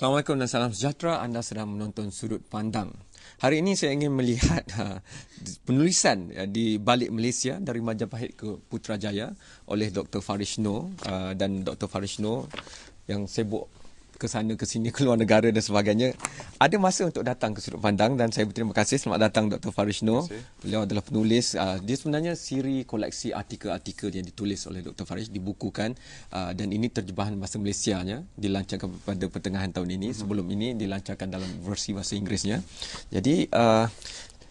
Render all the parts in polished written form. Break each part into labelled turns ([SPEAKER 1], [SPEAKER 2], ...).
[SPEAKER 1] Assalamualaikum dan salam sejahtera. Anda sedang menonton Sudut Pandang. Hari ini saya ingin melihat penulisan di balik Malaysia dari Majapahit ke Putrajaya oleh Dr. Farish Noor dan Dr. Farish Noor yang sibuk ke sana ke sini keluar negara dan sebagainya. Ada masa untuk datang ke Sudut Pandang dan saya berterima kasih. Selamat datang Dr. Farish Noor. Beliau adalah penulis. Dia sebenarnya siri koleksi artikel-artikel yang ditulis oleh Dr. Farish dibukukan dan ini terjemahan bahasa Malaysianya dilancarkan pada pertengahan tahun ini. Sebelum ini dilancarkan dalam versi bahasa Inggerisnya. Jadi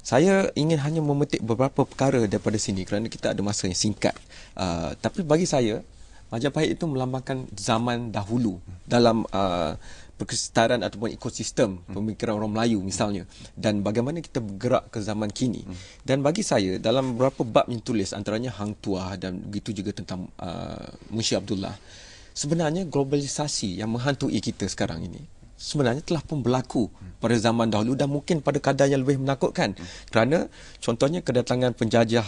[SPEAKER 1] saya ingin hanya memetik beberapa perkara daripada sini kerana kita ada masa yang singkat. Tapi bagi saya Majapahit itu melambangkan zaman dahulu dalam perkesetaraan ataupun ekosistem pemikiran orang Melayu misalnya, dan bagaimana kita bergerak ke zaman kini. Dan bagi saya dalam beberapa bab yang tulis antaranya Hang Tuah dan begitu juga tentang Munshi Abdullah, sebenarnya globalisasi yang menghantui kita sekarang ini sebenarnya telah pun berlaku pada zaman dahulu dan mungkin pada kadar yang lebih menakutkan. Kerana contohnya kedatangan penjajah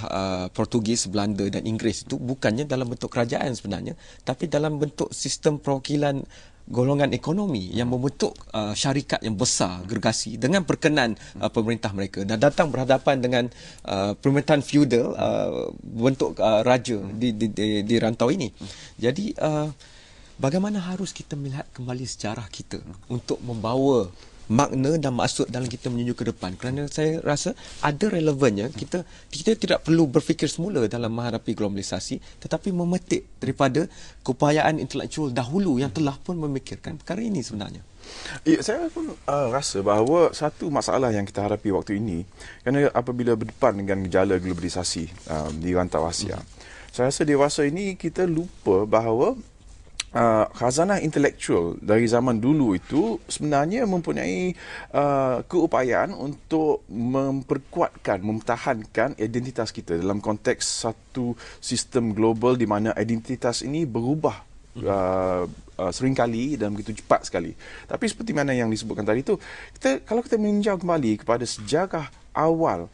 [SPEAKER 1] Portugis, Belanda dan Inggeris itu bukannya dalam bentuk kerajaan sebenarnya, tapi dalam bentuk sistem perwakilan golongan ekonomi yang membentuk syarikat yang besar, gergasi dengan perkenan pemerintah mereka, dan datang berhadapan dengan pemerintahan feudal bentuk raja di rantau ini. Jadi bagaimana harus kita melihat kembali sejarah kita untuk membawa makna dan maksud dalam kita menuju ke depan, kerana saya rasa ada relevannya. Kita tidak perlu berfikir semula dalam menghadapi globalisasi, tetapi memetik daripada keupayaan intelektual dahulu yang telah pun memikirkan perkara ini sebenarnya.
[SPEAKER 2] Ya, saya pun rasa bahawa satu masalah yang kita hadapi waktu ini, kerana apabila berdepan dengan gejala globalisasi di rantau Asia, saya rasa dewasa ini kita lupa bahawa khazanah intelektual dari zaman dulu itu sebenarnya mempunyai keupayaan untuk memperkuatkan, mempertahankan identitas kita dalam konteks satu sistem global di mana identitas ini berubah seringkali dan begitu cepat sekali. Tapi seperti mana yang disebutkan tadi itu, kalau kita meninjau kembali kepada sejarah awal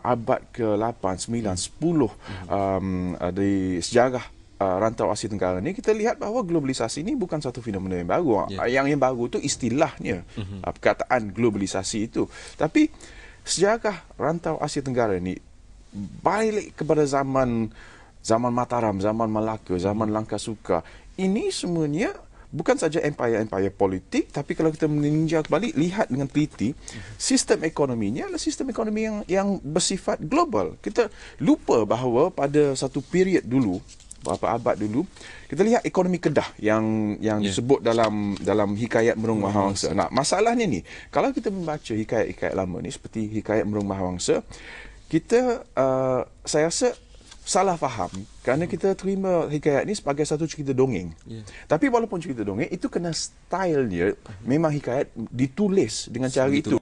[SPEAKER 2] abad ke-8, 9, 10 di sejarah rantau Asia Tenggara ni, kita lihat bahawa globalisasi ini bukan satu fenomena yang baru. Yang baru itu istilahnya, perkataan globalisasi itu. Tapi sejarah rantau Asia Tenggara ni balik kepada zaman Mataram, zaman Malaka, zaman Langkasuka. Ini semuanya bukan saja empire-empire politik, tapi kalau kita meninjau kembali, lihat dengan teliti, sistem ekonominya adalah sistem ekonomi yang bersifat global. Kita lupa bahawa pada satu period dulu, beberapa abad dulu, kita lihat ekonomi Kedah yang disebut dalam Hikayat Merung Mahawangsa. Nah, masalahnya ni, kalau kita membaca hikayat-hikayat lama ni seperti Hikayat Merung Mahawangsa, kita saya rasa salah faham kerana kita terima hikayat ni sebagai satu cerita dongeng. Tapi walaupun cerita dongeng, itu kena stylenya memang hikayat ditulis dengan cara itu.